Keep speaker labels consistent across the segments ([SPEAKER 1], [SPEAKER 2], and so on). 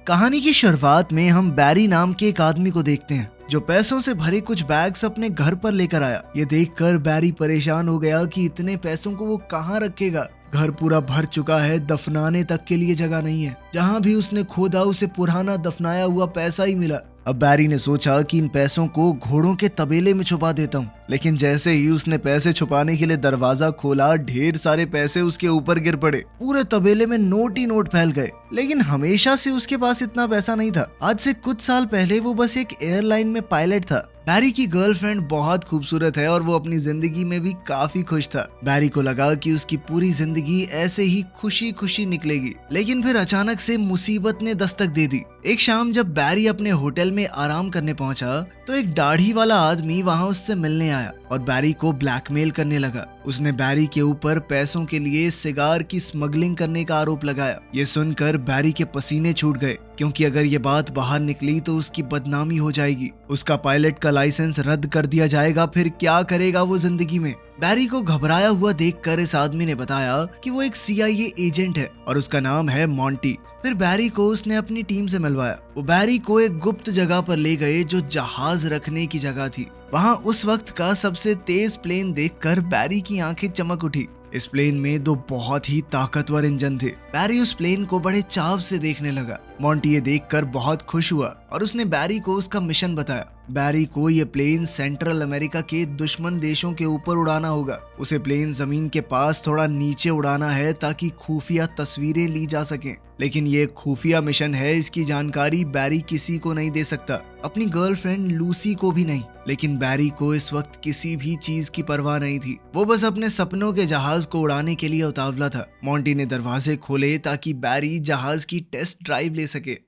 [SPEAKER 1] कहानी की शुरुआत में हम बैरी नाम के एक आदमी को देखते हैं जो पैसों से भरे कुछ बैग्स अपने घर पर लेकर आया। ये देखकर बैरी परेशान हो गया कि इतने पैसों को वो कहाँ रखेगा। घर पूरा भर चुका है, दफनाने तक के लिए जगह नहीं है। जहाँ भी उसने खोदा उसे पुराना दफनाया हुआ पैसा ही मिला। अब बैरी ने सोचा कि इन पैसों को घोड़ों के तबेले में छुपा देता हूँ। लेकिन जैसे ही उसने पैसे छुपाने के लिए दरवाजा खोला, ढेर सारे पैसे उसके ऊपर गिर पड़े। पूरे तबेले में नोट ही नोट फैल गए। लेकिन हमेशा से उसके पास इतना पैसा नहीं था। आज से कुछ साल पहले वो बस एक एयरलाइन में पायलट था। बैरी की गर्लफ्रेंड बहुत खूबसूरत है और वो अपनी जिंदगी में भी काफी खुश था। बैरी को लगा कि उसकी पूरी जिंदगी ऐसे ही खुशी खुशी निकलेगी। लेकिन फिर अचानक से मुसीबत ने दस्तक दे दी। एक शाम जब बैरी अपने होटल में आराम करने पहुंचा तो एक दाढ़ी वाला आदमी वहां उससे मिलने आया और बैरी को ब्लैकमेल करने लगा। उसने बैरी के ऊपर पैसों के लिए सिगार की स्मगलिंग करने का आरोप लगाया। ये सुनकर बैरी के पसीने छूट गए, क्योंकि अगर ये बात बाहर निकली तो उसकी बदनामी हो जाएगी। उसका पायलट का लाइसेंस रद्द कर दिया जाएगा। फिर क्या करेगा वो जिंदगी में। बैरी को घबराया हुआ देखकर इस आदमी ने बताया कि वो एक CIA एजेंट है और उसका नाम है मॉन्टी। फिर बैरी को उसने अपनी टीम से मिलवाया। वो बैरी को एक गुप्त जगह पर ले गए जो जहाज रखने की जगह थी। वहां उस वक्त का सबसे तेज प्लेन देखकर बैरी की आंखें चमक उठी। इस प्लेन में 2 बहुत ही ताकतवर इंजन थे। बैरी उस प्लेन को बड़े चाव से देखने लगा। मॉन्टी ये देखकर बहुत खुश हुआ और उसने बैरी को उसका मिशन बताया। बैरी को ये प्लेन सेंट्रल अमेरिका के दुश्मन देशों के ऊपर उड़ाना होगा। उसे प्लेन जमीन के पास थोड़ा नीचे उड़ाना है ताकि खुफिया तस्वीरें ली जा सकें। लेकिन ये खुफिया मिशन है, इसकी जानकारी बैरी किसी को नहीं दे सकता, अपनी गर्लफ्रेंड लूसी को भी नहीं। लेकिन बैरी को इस वक्त किसी भी चीज की परवाह नहीं थी। वो बस अपने सपनों के जहाज को उड़ाने के लिए उतावला था। मॉन्टी ने दरवाजे खोले ताकि बैरी जहाज की टेस्ट ड्राइव ले सके।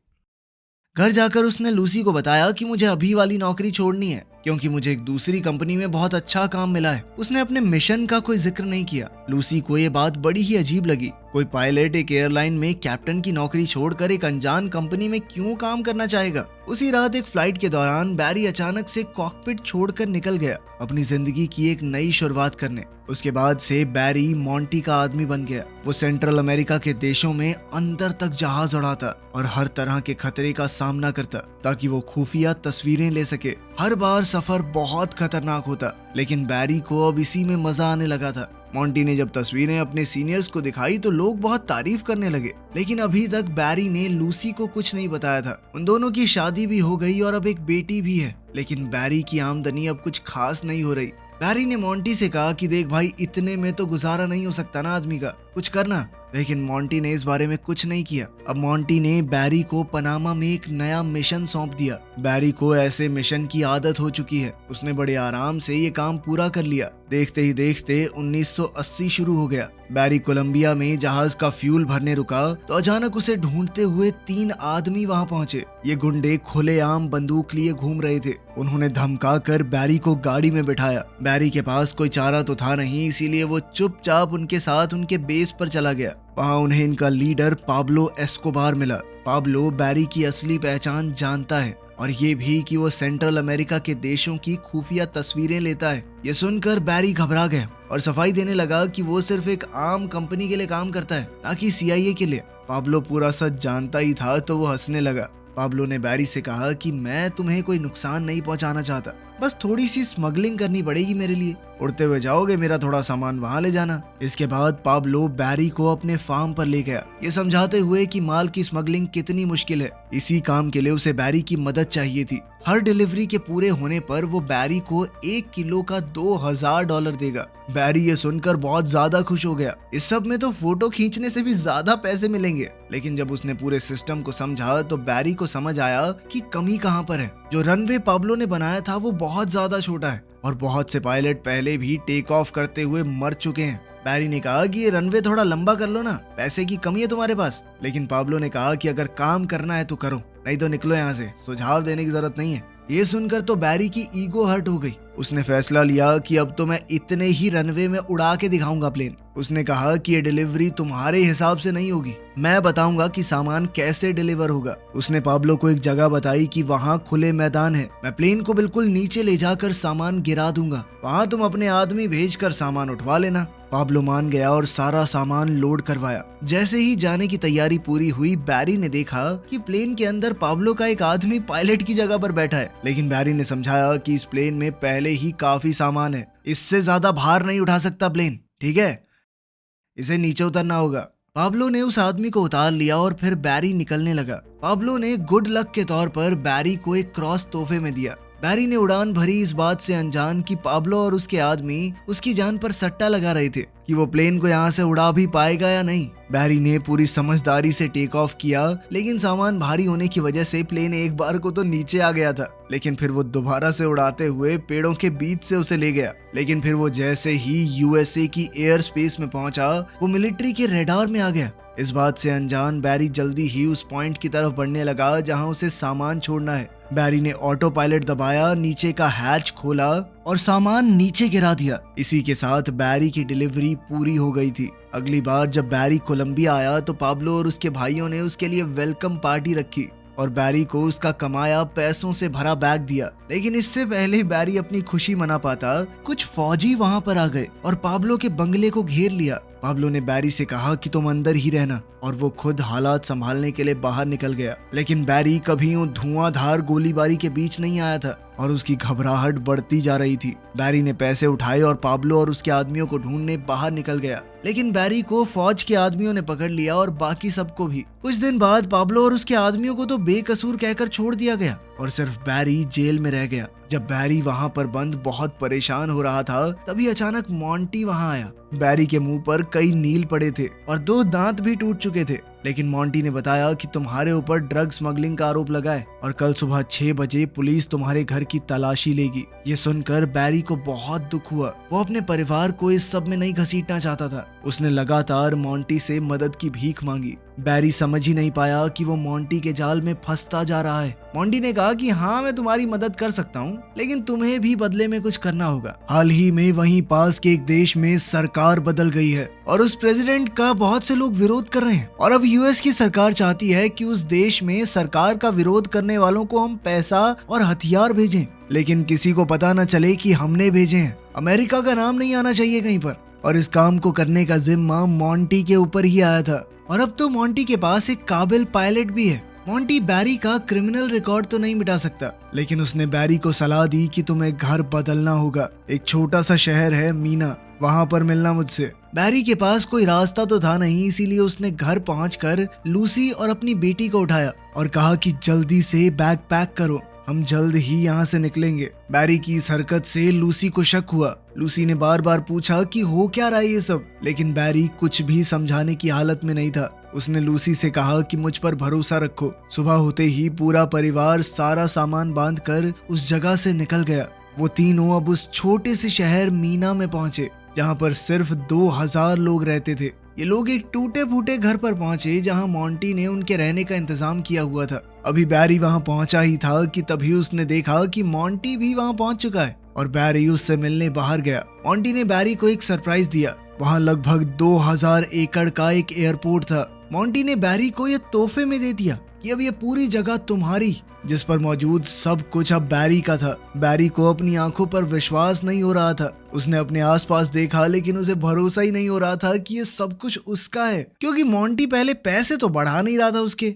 [SPEAKER 1] घर जाकर उसने लूसी को बताया कि मुझे अभी वाली नौकरी छोड़नी है, क्योंकि मुझे एक दूसरी कंपनी में बहुत अच्छा काम मिला है। उसने अपने मिशन का कोई जिक्र नहीं किया। लूसी को ये बात बड़ी ही अजीब लगी। कोई पायलट एक एयरलाइन में कैप्टन की नौकरी छोड़कर एक अनजान कंपनी में क्यों काम करना चाहेगा। उसी रात एक फ्लाइट के दौरान बैरी अचानक से कॉकपिट छोड़कर निकल गया, अपनी जिंदगी की एक नई शुरुआत करने। उसके बाद से बैरी मॉन्टी का आदमी बन गया। वो सेंट्रल अमेरिका के देशों में अंदर तक जहाज उड़ाता और हर तरह के खतरे का सामना करता ताकि वो खुफिया तस्वीरें ले सके। हर बार सफर बहुत खतरनाक होता, लेकिन बैरी को अब इसी में मजा आने लगा था। मॉन्टी ने जब तस्वीरें अपने सीनियर्स को दिखाई तो लोग बहुत तारीफ करने लगे। लेकिन अभी तक बैरी ने लूसी को कुछ नहीं बताया था। उन दोनों की शादी भी हो गई और अब एक बेटी भी है। लेकिन बैरी की आमदनी अब कुछ खास नहीं हो रही। बैरी ने मॉन्टी से कहा कि देख भाई, इतने में तो गुजारा नहीं हो सकता ना आदमी का, कुछ करना। लेकिन मॉन्टी ने इस बारे में कुछ नहीं किया। अब मॉन्टी ने बैरी को पनामा में एक नया मिशन सौंप दिया। बैरी को ऐसे मिशन की आदत हो चुकी है। उसने बड़े आराम से ये काम पूरा कर लिया। देखते ही देखते 1980 शुरू हो गया। बैरी कोलंबिया में जहाज का फ्यूल भरने रुका तो अचानक उसे ढूंढते हुए 3 आदमी वहां पहुंचे। ये गुंडे खुलेआम बंदूक लिए घूम रहे थे। उन्होंने धमका कर बैरी को गाड़ी में बिठाया। बैरी के पास कोई चारा तो था नहीं, इसीलिए वो चुपचाप उनके साथ उनके बेस पर चला गया। वहां उन्हें इनका लीडर पाब्लो एस्कोबार मिला। पाब्लो बैरी की असली पहचान जानता है और ये भी कि वो सेंट्रल अमेरिका के देशों की खुफिया तस्वीरें लेता है। ये सुनकर बैरी घबरा गया और सफाई देने लगा कि वो सिर्फ एक आम कंपनी के लिए काम करता है, ना कि CIA के लिए। पाब्लो पूरा सच जानता ही था तो वो हंसने लगा। पाब्लो ने बैरी से कहा कि मैं तुम्हें कोई नुकसान नहीं पहुंचाना चाहता, बस थोड़ी सी स्मगलिंग करनी पड़ेगी मेरे लिए। उड़ते हुए जाओगे, मेरा थोड़ा सामान वहां ले जाना। इसके बाद पाब्लो बैरी को अपने फार्म पर ले गया, ये समझाते हुए कि माल की स्मगलिंग कितनी मुश्किल है। इसी काम के लिए उसे बैरी की मदद चाहिए थी। हर डिलीवरी के पूरे होने पर वो बैरी को 1 किलो का $2000 देगा। बैरी ये सुनकर बहुत ज्यादा खुश हो गया। इस सब में तो फोटो खींचने से भी ज्यादा पैसे मिलेंगे। लेकिन जब उसने पूरे सिस्टम को समझा तो बैरी को समझ आया कि कमी कहाँ पर है। जो रनवे पाब्लो ने बनाया था वो बहुत ज्यादा छोटा है और बहुत से पायलट पहले भी टेक ऑफ करते हुए मर चुके हैं। बैरी ने कहा कि ये रनवे थोड़ा लंबा कर लो ना, पैसे की कमी है तुम्हारे पास। लेकिन पाब्लो ने कहा कि अगर काम करना है तो करो, नहीं तो निकलो यहाँ से, सुझाव देने की जरूरत नहीं है। ये सुनकर तो बैरी की ईगो हर्ट हो गई। उसने फैसला लिया कि अब तो मैं इतने ही रनवे में उड़ा के दिखाऊंगा प्लेन। उसने कहा कि ये डिलीवरी तुम्हारे हिसाब से नहीं होगी, मैं बताऊंगा कि सामान कैसे डिलीवर होगा। उसने पाब्लो को एक जगह बताई कि वहाँ खुले मैदान है, मैं प्लेन को बिल्कुल नीचे ले जाकर सामान गिरा दूंगा, वहाँ तुम अपने आदमी भेजकर सामान उठवा लेना। पाब्लो मान गया और सारा सामान लोड करवाया। जैसे ही जाने की तैयारी पूरी हुई, बैरी ने देखा कि प्लेन के अंदर पाब्लो का एक आदमी पायलट की जगह पर बैठा है। लेकिन बैरी ने समझाया कि इस प्लेन में पहले ही काफी सामान है, इससे ज्यादा भार नहीं उठा सकता प्लेन, ठीक है, इसे नीचे उतरना होगा। पाब्लो ने उस आदमी को उतार लिया और फिर बैरी निकलने लगा। पाब्लो ने गुड लक के तौर पर बैरी को एक क्रॉस तोहफे में दिया। बैरी ने उड़ान भरी, इस बात से अनजान कि पाब्लो और उसके आदमी उसकी जान पर सट्टा लगा रहे थे कि वो प्लेन को यहाँ से उड़ा भी पाएगा या नहीं। बैरी ने पूरी समझदारी से टेक ऑफ किया, लेकिन सामान भारी होने की वजह से प्लेन एक बार को तो नीचे आ गया था, लेकिन फिर वो दोबारा से उड़ाते हुए पेड़ों के बीच से उसे ले गया। लेकिन फिर वो जैसे ही यूएसए की एयर स्पेस में पहुंचा, वो मिलिट्री के रेडार में आ गया। इस बात से अनजान बैरी जल्दी ही उस पॉइंट की तरफ बढ़ने लगा जहां उसे सामान छोड़ना है। बैरी ने ऑटो पायलट दबाया, नीचे का हैच खोला और सामान नीचे गिरा दिया। इसी के साथ बैरी की डिलीवरी पूरी हो गई थी। अगली बार जब बैरी कोलंबिया आया तो पाब्लो और उसके भाइयों ने उसके लिए वेलकम पार्टी रखी और बैरी को उसका कमाया पैसों से भरा बैग दिया। लेकिन इससे पहले बैरी अपनी खुशी मना पाता, कुछ फौजी वहां पर आ गए और पाब्लो के बंगले को घेर लिया। पाब्लो ने बैरी से कहा कि तुम अंदर ही रहना और वो खुद हालात संभालने के लिए बाहर निकल गया। लेकिन बैरी कभी यूं धुआंधार गोलीबारी के बीच नहीं आया था और उसकी घबराहट बढ़ती जा रही थी। बैरी ने पैसे उठाए और पाब्लो और उसके आदमियों को ढूंढने बाहर निकल गया। लेकिन बैरी को फौज के आदमियों ने पकड़ लिया और बाकी सबको भी। कुछ दिन बाद पाब्लो और उसके आदमियों को तो बेकसूर कहकर छोड़ दिया गया और सिर्फ बैरी जेल में रह गया। जब बैरी वहां पर बंद बहुत परेशान हो रहा था, तभी अचानक मॉन्टी वहां आया। बैरी के मुंह पर कई नील पड़े थे और 2 दांत भी टूट चुके थे। लेकिन मॉन्टी ने बताया कि तुम्हारे ऊपर ड्रग स्मगलिंग का आरोप लगा है और कल सुबह 6 बजे पुलिस तुम्हारे घर की तलाशी लेगी। ये सुनकर बैरी को बहुत दुख हुआ। वो अपने परिवार को इस सब में नहीं घसीटना चाहता था। उसने लगातार मॉन्टी से मदद की भीख मांगी। बैरी समझ ही नहीं पाया कि वो मॉन्टी के जाल में फंसता जा रहा है। मॉन्टी ने कहा कि हाँ, मैं तुम्हारी मदद कर सकता हूँ, लेकिन तुम्हें भी बदले में कुछ करना होगा। हाल ही में वहीं पास के एक देश में सरकार बदल गई है और उस प्रेसिडेंट का बहुत से लोग विरोध कर रहे हैं और अब यूएस की सरकार चाहती है कि उस देश में सरकार का विरोध करने वालों को हम पैसा और हथियार भेजें, लेकिन किसी को पता न चले कि हमने भेजे हैं। अमेरिका का नाम नहीं आना चाहिए कहीं पर। और इस काम को करने का जिम्मा मॉन्टी के ऊपर ही आया था और अब तो मॉन्टी के पास एक काबिल पायलट भी है। मॉन्टी बैरी का क्रिमिनल रिकॉर्ड तो नहीं मिटा सकता, लेकिन उसने बैरी को सलाह दी कि तुम्हें घर बदलना होगा। एक छोटा सा शहर है मीना, वहां पर मिलना मुझसे। बैरी के पास कोई रास्ता तो था नहीं, इसीलिए उसने घर पहुंचकर लूसी और अपनी बेटी को उठाया और कहा कि जल्दी से बैग पैक करो, हम जल्द ही यहाँ से निकलेंगे। बैरी की इस हरकत से लूसी को शक हुआ। लूसी ने बार बार पूछा कि हो क्या रहा है ये सब, लेकिन बैरी कुछ भी समझाने की हालत में नहीं था। उसने लूसी से कहा कि मुझ पर भरोसा रखो। सुबह होते ही पूरा परिवार सारा सामान बांधकर उस जगह से निकल गया। वो तीनों अब उस छोटे से शहर मीना में पहुंचे, जहाँ पर सिर्फ 2000 लोग रहते थे। ये लोग एक टूटे फूटे घर पर पहुंचे जहां मॉन्टी ने उनके रहने का इंतजाम किया हुआ था। अभी बैरी वहां पहुंचा ही था कि तभी उसने देखा कि मॉन्टी भी वहां पहुंच चुका है और बैरी उससे मिलने बाहर गया। मॉन्टी ने बैरी को एक सरप्राइज दिया। वहां लगभग 2000 एकड़ का एक एयरपोर्ट था। मॉन्टी ने बैरी को ये तोहफे में दे दिया कि अब ये पूरी जगह तुम्हारी, जिस पर मौजूद सब कुछ अब बैरी का था। बैरी को अपनी आंखों पर विश्वास नहीं हो रहा था। उसने अपने आसपास देखा, लेकिन उसे भरोसा ही नहीं हो रहा था कि ये सब कुछ उसका है, क्योंकि मॉन्टी पहले पैसे तो बढ़ा नहीं रहा था उसके।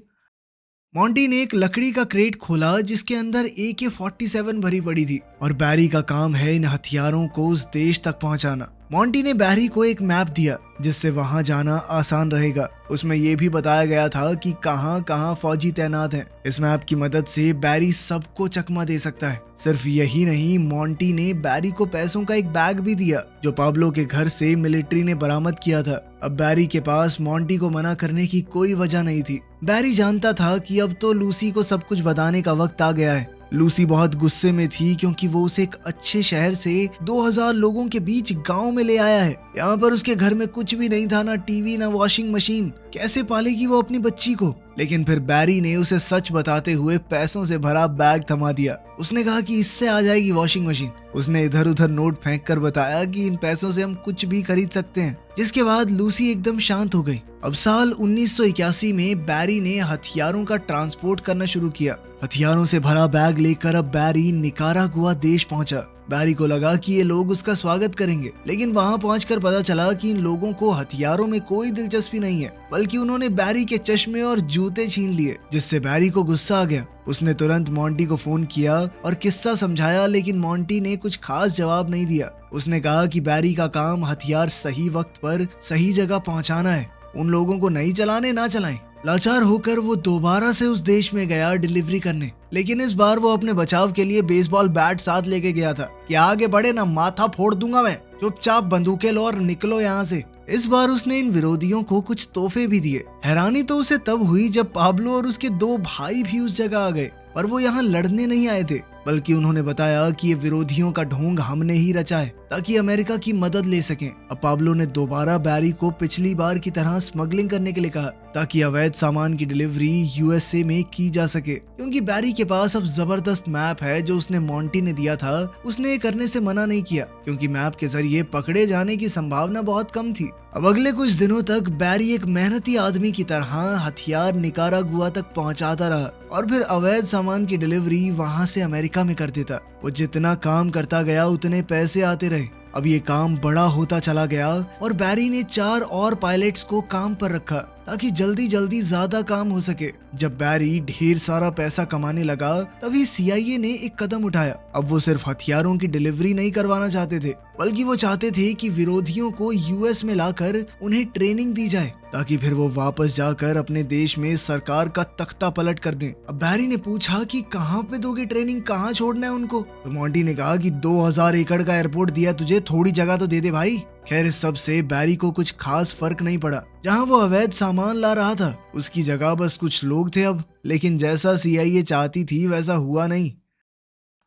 [SPEAKER 1] मॉन्टी ने एक लकड़ी का क्रेट खोला जिसके अंदर AK-47 भरी पड़ी थी और बैरी का काम है इन हथियारों को उस देश तक पहुंचाना। मॉन्टी ने बैरी को एक मैप दिया जिससे वहां जाना आसान रहेगा। उसमें यह भी बताया गया था कि कहां कहां फौजी तैनात हैं। इस मैप की मदद से बैरी सबको चकमा दे सकता है। सिर्फ यही नहीं, मॉन्टी ने बैरी को पैसों का एक बैग भी दिया जो पाब्लो के घर से मिलिट्री ने बरामद किया था। अब बैरी के पास मॉन्टी को मना करने की कोई वजह नहीं थी। बैरी जानता था कि अब तो लूसी को सब कुछ बताने का वक्त आ गया है। लूसी बहुत गुस्से में थी क्योंकि वो उसे एक अच्छे शहर से 2000 लोगों के बीच गांव में ले आया है। यहाँ पर उसके घर में कुछ भी नहीं था, ना टीवी ना वॉशिंग मशीन। कैसे पालेगी वो अपनी बच्ची को? लेकिन फिर बैरी ने उसे सच बताते हुए पैसों से भरा बैग थमा दिया। उसने कहा कि इससे आ जाएगी वॉशिंग मशीन। उसने इधर उधर नोट फेंक कर बताया कि इन पैसों से हम कुछ भी खरीद सकते हैं, जिसके बाद लूसी एकदम शांत हो गई। अब साल 1981 में बैरी ने हथियारों का ट्रांसपोर्ट करना शुरू किया। हथियारों से भरा बैग लेकर अब बैरी निकारागुआ देश पहुंचा। बैरी को लगा कि ये लोग उसका स्वागत करेंगे, लेकिन वहाँ पहुंचकर पता चला कि इन लोगों को हथियारों में कोई दिलचस्पी नहीं है, बल्कि उन्होंने बैरी के चश्मे और जूते छीन लिए, जिससे बैरी को गुस्सा आ गया। उसने तुरंत मोंटी को फोन किया और किस्सा समझाया, लेकिन मोंटी ने कुछ खास जवाब नहीं दिया। उसने कहा कि बैरी का काम हथियार सही वक्त पर सही जगह पहुंचाना है, उन लोगों को नहीं चलाने ना चलाएं। लाचार होकर वो दोबारा से उस देश में गया डिलीवरी करने, लेकिन इस बार वो अपने बचाव के लिए बेसबॉल बैट साथ लेके गया था कि आगे बढ़े ना माथा फोड़ दूंगा मैं, चुपचाप बंदूकें लो और निकलो यहाँ से। इस बार उसने इन विरोधियों को कुछ तोहफे भी दिए। हैरानी तो उसे तब हुई जब पाब्लो और उसके 2 भाई भी उस जगह आ गए, पर वो यहाँ लड़ने नहीं आए थे, बल्कि उन्होंने बताया कि ये विरोधियों का ढोंग हमने ही रचा है ताकि अमेरिका की मदद ले सकें। अब पाब्लो ने दोबारा बैरी को पिछली बार की तरह स्मगलिंग करने के लिए कहा ताकि अवैध सामान की डिलीवरी यूएसए में की जा सके, क्योंकि बैरी के पास अब जबरदस्त मैप है जो उसने मोंटी ने दिया था। उसने ये करने से मना नहीं किया क्योंकि मैप के जरिए पकड़े जाने की संभावना बहुत कम थी। अब अगले कुछ दिनों तक बैरी एक मेहनती आदमी की तरह हथियार निकारागुआ तक पहुंचाता रहा और फिर अवैध सामान की डिलीवरी वहां से अमेरिका में कर देता। वो जितना काम करता गया उतने पैसे आते रहे। अब ये काम बड़ा होता चला गया और बैरी ने 4 और पायलट्स को काम पर रखा ताकि जल्दी जल्दी ज्यादा काम हो सके। जब बैरी ढेर सारा पैसा कमाने लगा तभी सीआईए ने एक कदम उठाया। अब वो सिर्फ हथियारों की डिलीवरी नहीं करवाना चाहते थे, बल्कि वो चाहते थे कि विरोधियों को यूएस में लाकर उन्हें ट्रेनिंग दी जाए ताकि फिर वो वापस जाकर अपने देश में सरकार का तख्ता पलट कर दें। अब बैरी ने पूछा कि कहाँ पे दोगे ट्रेनिंग, कहाँ छोड़ना है उनको? तो मोंटी ने कहा कि 2000 एकड़ का एयरपोर्ट दिया तुझे, थोड़ी जगह तो दे दे भाई। खैर इस सब से बैरी को कुछ खास फर्क नहीं पड़ा। जहाँ वो अवैध सामान ला रहा था उसकी जगह बस कुछ लोग थे अब, लेकिन जैसा सीआईए चाहती थी वैसा हुआ नहीं।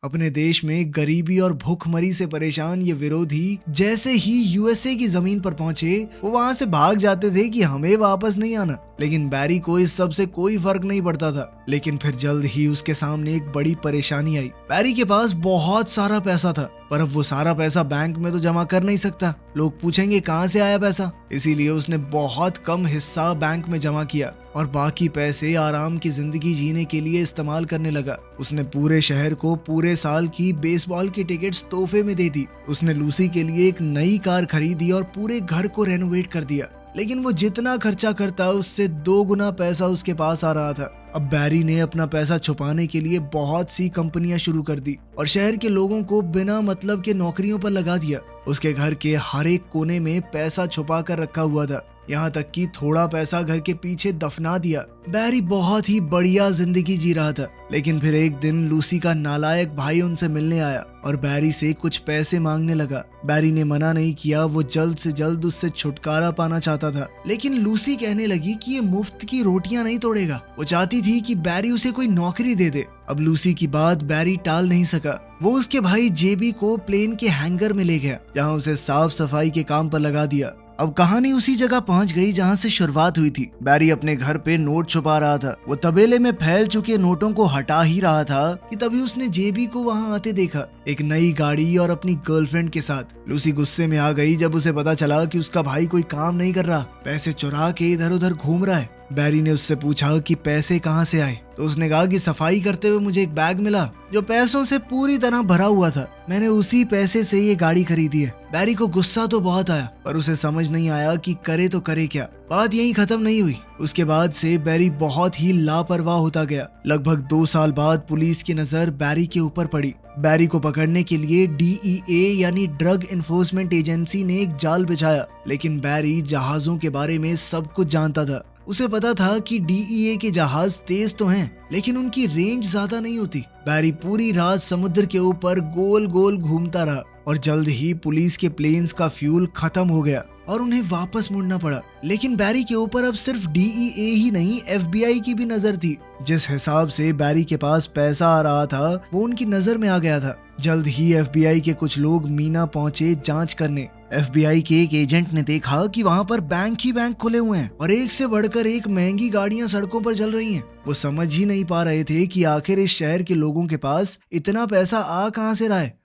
[SPEAKER 1] अपने देश में गरीबी और भूखमरी से परेशान ये विरोधी जैसे ही यूएसए की जमीन पर पहुंचे वो वहां से भाग जाते थे कि हमें वापस नहीं आना, लेकिन बैरी को इस सब से कोई फर्क नहीं पड़ता था। लेकिन फिर जल्द ही उसके सामने एक बड़ी परेशानी आई। बैरी के पास बहुत सारा पैसा था, पर अब वो सारा पैसा बैंक में तो जमा कर नहीं सकता, लोग पूछेंगे कहाँ से आया पैसा। इसीलिए उसने बहुत कम हिस्सा बैंक में जमा किया और बाकी पैसे आराम की जिंदगी जीने के लिए इस्तेमाल करने लगा। उसने पूरे शहर को पूरे साल की बेसबॉल की टिकट्स तोहफे में दे दी। उसने लूसी के लिए एक नई कार खरीदी और पूरे घर को रेनोवेट कर दिया, लेकिन वो जितना खर्चा करता उससे 2 गुना पैसा उसके पास आ रहा था। अब बैरी ने अपना पैसा छुपाने के लिए बहुत सी कंपनियां शुरू कर दी और शहर के लोगों को बिना मतलब के नौकरियों पर लगा दिया। उसके घर के हर एक कोने में पैसा छुपा कर रखा हुआ था, यहाँ तक कि थोड़ा पैसा घर के पीछे दफना दिया। बैरी बहुत ही बढ़िया जिंदगी जी रहा था, लेकिन फिर एक दिन लूसी का नालायक भाई उनसे मिलने आया और बैरी से कुछ पैसे मांगने लगा। बैरी ने मना नहीं किया, वो जल्द से जल्द उससे छुटकारा पाना चाहता था, लेकिन लूसी कहने लगी कि ये मुफ्त की रोटियां नहीं तोड़ेगा। वो चाहती थी कि बैरी उसे कोई नौकरी दे दे। अब लूसी की बात बैरी टाल नहीं सका। वो उसके भाई जेबी को प्लेन के हैंगर में ले गया, जहाँ उसे साफ सफाई के काम पर लगा दिया। अब कहानी उसी जगह पहुंच गई जहां से शुरुआत हुई थी। बैरी अपने घर पे नोट छुपा रहा था। वो तबेले में फैल चुके नोटों को हटा ही रहा था कि तभी उसने जेबी को वहां आते देखा, एक नई गाड़ी और अपनी गर्लफ्रेंड के साथ। लूसी गुस्से में आ गई जब उसे पता चला कि उसका भाई कोई काम नहीं कर रहा, पैसे चुरा के इधर उधर घूम रहा है। बैरी ने उससे पूछा कि पैसे कहाँ से आए, तो उसने कहा कि सफाई करते हुए मुझे एक बैग मिला जो पैसों से पूरी तरह भरा हुआ था, मैंने उसी पैसे से ये गाड़ी खरीदी है। बैरी को गुस्सा तो बहुत आया, पर उसे समझ नहीं आया कि करे तो करे क्या। बात यहीं खत्म नहीं हुई। उसके बाद से बैरी बहुत ही लापरवाह होता गया। लगभग 2 साल बाद पुलिस की नजर बैरी के ऊपर पड़ी। बैरी को पकड़ने के लिए DEA यानी ड्रग इन्फोर्समेंट एजेंसी ने एक जाल बिछाया, लेकिन बैरी जहाजों के बारे में सब कुछ जानता था। उसे पता था कि DEA के जहाज तेज तो हैं, लेकिन उनकी रेंज ज्यादा नहीं होती। बैरी पूरी रात समुद्र के ऊपर गोल गोल घूमता रहा और जल्द ही पुलिस के प्लेन्स का फ्यूल खत्म हो गया और उन्हें वापस मुड़ना पड़ा। लेकिन बैरी के ऊपर अब सिर्फ DEA ही नहीं, FBI की भी नजर थी। जिस हिसाब से बैरी के पास पैसा आ रहा था वो उनकी नजर में आ गया था। जल्द ही FBI के कुछ लोग मीना पहुंचे जांच करने। FBI के एक एजेंट ने देखा कि वहां पर बैंक ही बैंक खुले हुए हैं और एक से बढ़कर एक महंगी गाड़ियां सड़कों पर चल रही हैं। वो समझ ही नहीं पा रहे थे कि आखिर इस शहर के लोगों के पास इतना पैसा आ कहां से रहा है।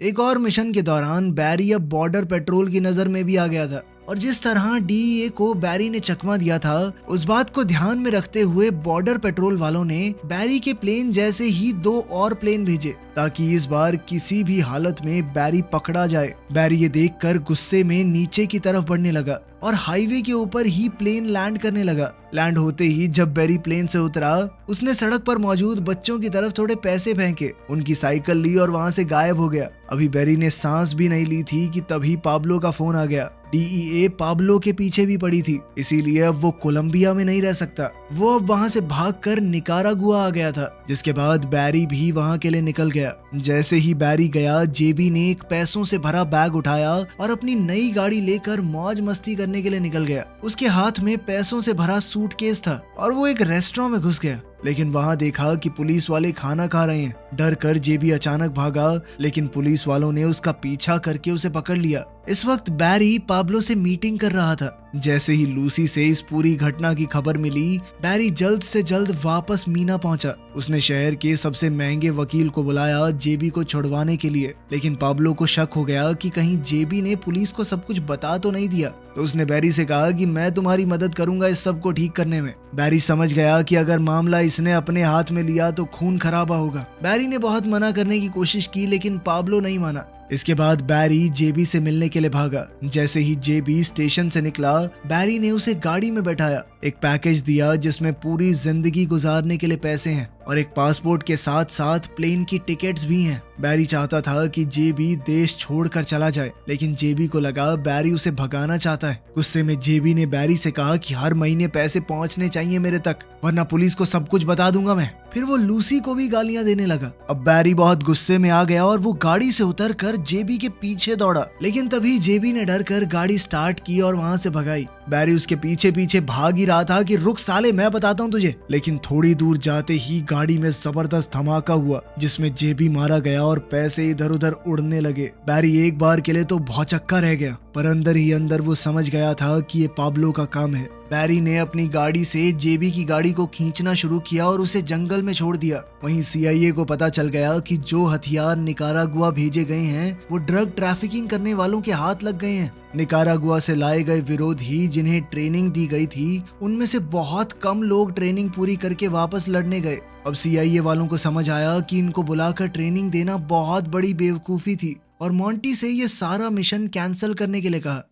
[SPEAKER 1] एक और मिशन के दौरान बैरी अब बॉर्डर पेट्रोल की नजर में भी आ गया था। और जिस तरह डीईए को बैरी ने चकमा दिया था, उस बात को ध्यान में रखते हुए बॉर्डर पेट्रोल वालों ने बैरी के प्लेन जैसे ही 2 और प्लेन भेजे ताकि इस बार किसी भी हालत में बैरी पकड़ा जाए। बैरी ये देखकर गुस्से में नीचे की तरफ बढ़ने लगा और हाईवे के ऊपर ही प्लेन लैंड करने लगा। लैंड होते ही जब बैरी प्लेन से उतरा, उसने सड़क पर मौजूद बच्चों की तरफ थोड़े पैसे फेंके, उनकी साइकिल ली और वहां से गायब हो गया। अभी बैरी ने सांस भी नहीं ली थी कि तभी पाब्लो का फोन आ गया। डीईए पाब्लो के पीछे भी पड़ी थी, इसीलिए अब वो कोलंबिया में नहीं रह सकता। वो अब वहां से भागकर निकारागुआ आ गया था, जिसके बाद बैरी भी वहां के लिए निकल गया। जैसे ही बैरी गया, जेबी ने एक पैसों से भरा बैग उठाया और अपनी नई गाड़ी लेकर मौज मस्ती करने के लिए निकल गया। उसके हाथ में पैसों से भरा सूटकेस था और वो एक रेस्टोरेंट में घुस गया, लेकिन वहां देखा कि पुलिस वाले खाना खा रहे हैं। डर कर जेबी अचानक भागा, लेकिन पुलिस वालों ने उसका पीछा करके उसे पकड़ लिया। इस वक्त बैरी पाब्लो से मीटिंग कर रहा था। जैसे ही लूसी से इस पूरी घटना की खबर मिली, बैरी जल्द से जल्द वापस मीना पहुंचा। उसने शहर के सबसे महंगे वकील को बुलाया जेबी को छुड़वाने के लिए, लेकिन पाब्लो को शक हो गया कि कहीं जेबी ने पुलिस को सब कुछ बता तो नहीं दिया। तो उसने बैरी से कहा कि मैं तुम्हारी मदद करूंगा इस सब को ठीक करने में। बैरी समझ गया कि अगर मामला इसने अपने हाथ में लिया तो खून खराबा होगा। बैरी ने बहुत मना करने की कोशिश की, लेकिन पाब्लो नहीं माना। इसके बाद बैरी जेबी से मिलने के लिए भागा। जैसे ही जेबी स्टेशन से निकला, बैरी ने उसे गाड़ी में बैठाया, एक पैकेज दिया जिसमें पूरी जिंदगी गुजारने के लिए पैसे हैं और एक पासपोर्ट के साथ साथ प्लेन की टिकट्स भी हैं। बैरी चाहता था कि जेबी देश छोड़कर चला जाए, लेकिन जेबी को लगा बैरी उसे भगाना चाहता है। गुस्से में जेबी ने बैरी से कहा कि हर महीने पैसे पहुंचने चाहिए मेरे तक, वरना पुलिस को सब कुछ बता दूंगा मैं। फिर वो लूसी को भी गालियां देने लगा। अब बैरी बहुत गुस्से में आ गया और वो गाड़ी से उतरकर जेबी के पीछे दौड़ा, लेकिन तभी जेबी ने डर कर गाड़ी स्टार्ट की और वहां से भगाई। बैरी उसके पीछे पीछे भाग ही रहा था कि रुक साले, मैं बताता हूँ तुझे। लेकिन थोड़ी दूर जाते ही गाड़ी में जबरदस्त धमाका हुआ, जिसमें जेबी मारा गया और पैसे इधर उधर उड़ने लगे। बैरी एक बार के लिए तो भौचक्का रह गया, पर अंदर ही अंदर वो समझ गया था कि ये पाब्लो का काम है। बैरी ने अपनी गाड़ी से जेबी की गाड़ी को खींचना शुरू किया और उसे जंगल में छोड़ दिया। वहीं सीआईए को पता चल गया कि जो हथियार निकारागुआ भेजे गए हैं वो ड्रग ट्रैफिकिंग करने वालों के हाथ लग गए हैं। निकारागुआ से लाए गए विरोधी जिन्हें ट्रेनिंग दी गई थी, उनमें से बहुत कम लोग ट्रेनिंग पूरी करके वापस लड़ने गए। अब सीआईए वालों को समझ आया कि इनको बुलाकर ट्रेनिंग देना बहुत बड़ी बेवकूफी थी और मोंटी से ये सारा मिशन कैंसिल करने के लिए कहा।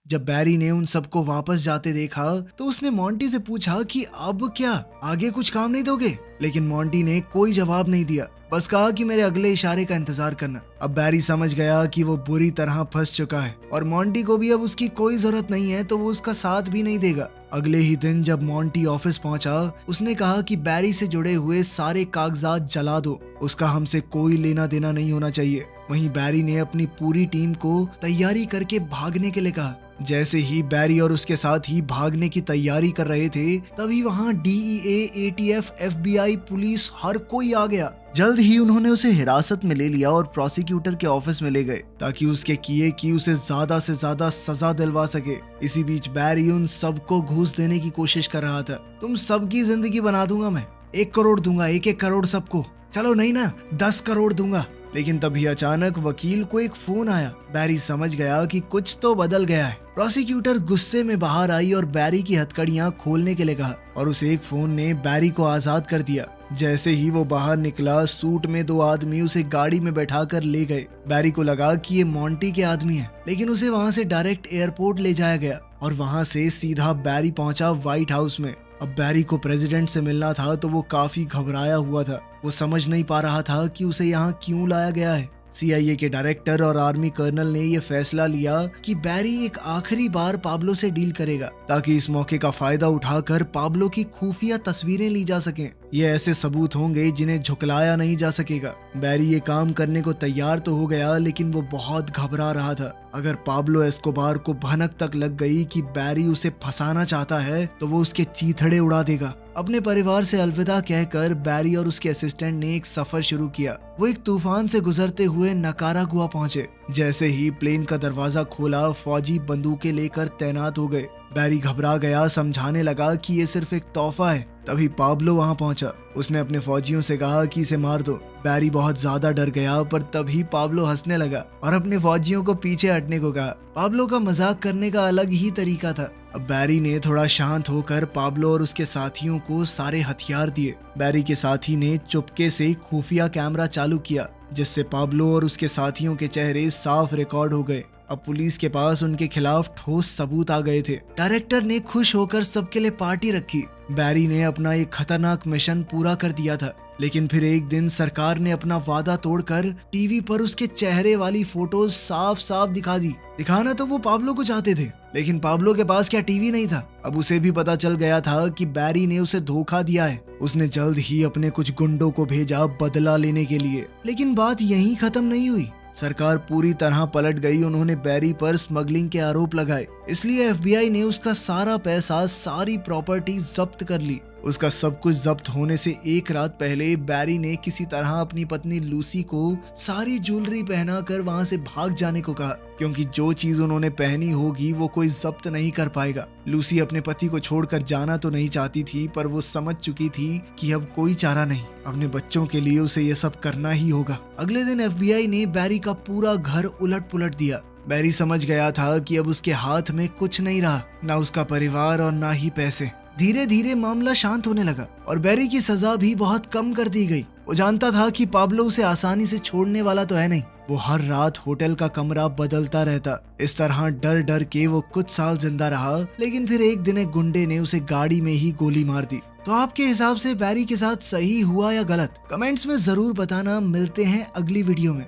[SPEAKER 1] जब बैरी ने उन सबको वापस जाते देखा तो उसने मोंटी से पूछा कि अब क्या, आगे कुछ काम नहीं दोगे? लेकिन मोंटी ने कोई जवाब नहीं दिया, बस कहा कि मेरे अगले इशारे का इंतजार करना। अब बैरी समझ गया कि वो बुरी तरह फंस चुका है और मोंटी को भी अब उसकी कोई जरूरत नहीं है, तो वो उसका साथ भी नहीं देगा। अगले ही दिन जब मोंटी ऑफिस पहुंचा, उसने कहा कि बैरी से जुड़े हुए सारे कागजात जला दो, उसका हमसे कोई लेना देना नहीं होना चाहिए। वहीं बैरी ने अपनी पूरी टीम को तैयारी करके भागने के लिए कहा। जैसे ही बैरी और उसके साथ ही भागने की तैयारी कर रहे थे, तभी वहां डीईए, एटीएफ, एफबीआई, पुलिस हर कोई आ गया। जल्द ही उन्होंने उसे हिरासत में ले लिया और प्रोसिक्यूटर के ऑफिस में ले गए ताकि उसके किए की उसे ज्यादा से ज्यादा सजा दिलवा सके। इसी बीच बैरी उन सबको घूस देने की कोशिश कर रहा था। तुम सबकी जिंदगी बना दूंगा मैं, 1 करोड़ दूंगा, 1-1 करोड़ सबको, चलो नहीं ना 10 करोड़ दूंगा। लेकिन तभी अचानक वकील को एक फोन आया। बैरी समझ गया कि कुछ तो बदल गया है। प्रोसिक्यूटर गुस्से में बाहर आई और बैरी की हथकड़ियां खोलने के लिए कहा और उस एक फोन ने बैरी को आजाद कर दिया। जैसे ही वो बाहर निकला, सूट में 2 आदमी उसे गाड़ी में बैठाकर ले गए। बैरी को लगा कि ये मोंटी के आदमी हैं, लेकिन उसे वहां से डायरेक्ट एयरपोर्ट ले जाया गया और वहां से सीधा बैरी पहुंचा व्हाइट हाउस में। अब बैरी को प्रेसिडेंट से मिलना था तो वो काफी घबराया हुआ था। वो समझ नहीं पा रहा था कि उसे यहाँ क्यों लाया गया है। सीआईए के डायरेक्टर और आर्मी कर्नल ने यह फैसला लिया कि बैरी एक आखिरी बार पाब्लो से डील करेगा ताकि इस मौके का फायदा उठाकर पाब्लो की खुफिया तस्वीरें ली जा सकें। ये ऐसे सबूत होंगे जिन्हें झुकलाया नहीं जा सकेगा। बैरी ये काम करने को तैयार तो हो गया, लेकिन वो बहुत घबरा रहा था। अगर पाब्लो एस्कोबार को भनक तक लग गई कि बैरी उसे फंसाना चाहता है तो वो उसके चीथड़े उड़ा देगा। अपने परिवार से अलविदा कहकर बैरी और उसके असिस्टेंट ने एक सफर शुरू किया। वो एक तूफान से गुजरते हुए निकारागुआ पहुंचे। जैसे ही प्लेन का दरवाजा खोला, फौजी बंदूकें लेकर तैनात हो गए। बैरी घबरा गया, समझाने लगा कि ये सिर्फ एक तोहफा है, तभी पाब्लो वहां पहुंचा। उसने अपने फौजियों से कहा कि इसे मार दो। बैरी बहुत ज्यादा डर गया, पर तभी पाब्लो हंसने लगा और अपने फौजियों को पीछे हटने को कहा। पाब्लो का मजाक करने का अलग ही तरीका था। अब बैरी ने थोड़ा शांत होकर पाब्लो और उसके साथियों को सारे हथियार दिए। बैरी के साथी ने चुपके से खुफिया कैमरा चालू किया, जिससे पाब्लो और उसके साथियों के चेहरे साफ रिकॉर्ड हो गए। अब पुलिस के पास उनके खिलाफ ठोस सबूत आ गए थे। डायरेक्टर ने खुश होकर सबके लिए पार्टी रखी। बैरी ने अपना एक खतरनाक मिशन पूरा कर दिया था, लेकिन फिर एक दिन सरकार ने अपना वादा तोड़कर टीवी पर उसके चेहरे वाली फोटोज साफ साफ दिखा दी। दिखाना तो वो पाब्लो को चाहते थे, लेकिन पाब्लो के पास क्या टीवी नहीं था। अब उसे भी पता चल गया था कि बैरी ने उसे धोखा दिया है। उसने जल्द ही अपने कुछ गुंडों को भेजा बदला लेने के लिए। लेकिन बात यहीं खत्म नहीं हुई। सरकार पूरी तरह पलट गई। उन्होंने बैरी पर स्मगलिंग के आरोप लगाए, इसलिए एफबीआई ने उसका सारा पैसा, सारी प्रॉपर्टी जब्त कर ली। उसका सब कुछ जब्त होने से एक रात पहले बैरी ने किसी तरह अपनी पत्नी लूसी को सारी ज्वेलरी पहनाकर वहां से भाग जाने को कहा, क्योंकि जो चीज उन्होंने पहनी होगी वो कोई जब्त नहीं कर पाएगा। लूसी अपने पति को छोड़कर जाना तो नहीं चाहती थी, पर वो समझ चुकी थी कि अब कोई चारा नहीं। अपने बच्चों के लिए उसे ये सब करना ही होगा। अगले दिन एफबीआई ने बैरी का पूरा घर उलट पुलट दिया। बैरी समझ गया था कि अब उसके हाथ में कुछ नहीं रहा, ना उसका परिवार और ना ही पैसे। धीरे धीरे मामला शांत होने लगा और बैरी की सजा भी बहुत कम कर दी गई। वो जानता था कि पाब्लो उसे आसानी से छोड़ने वाला तो है नहीं। वो हर रात होटल का कमरा बदलता रहता। इस तरह डर डर के वो कुछ साल जिंदा रहा, लेकिन फिर एक दिन एक गुंडे ने उसे गाड़ी में ही गोली मार दी। तो आपके हिसाब से बैरी के साथ सही हुआ या गलत? कमेंट्स में जरूर बताना। मिलते हैं अगली वीडियो में।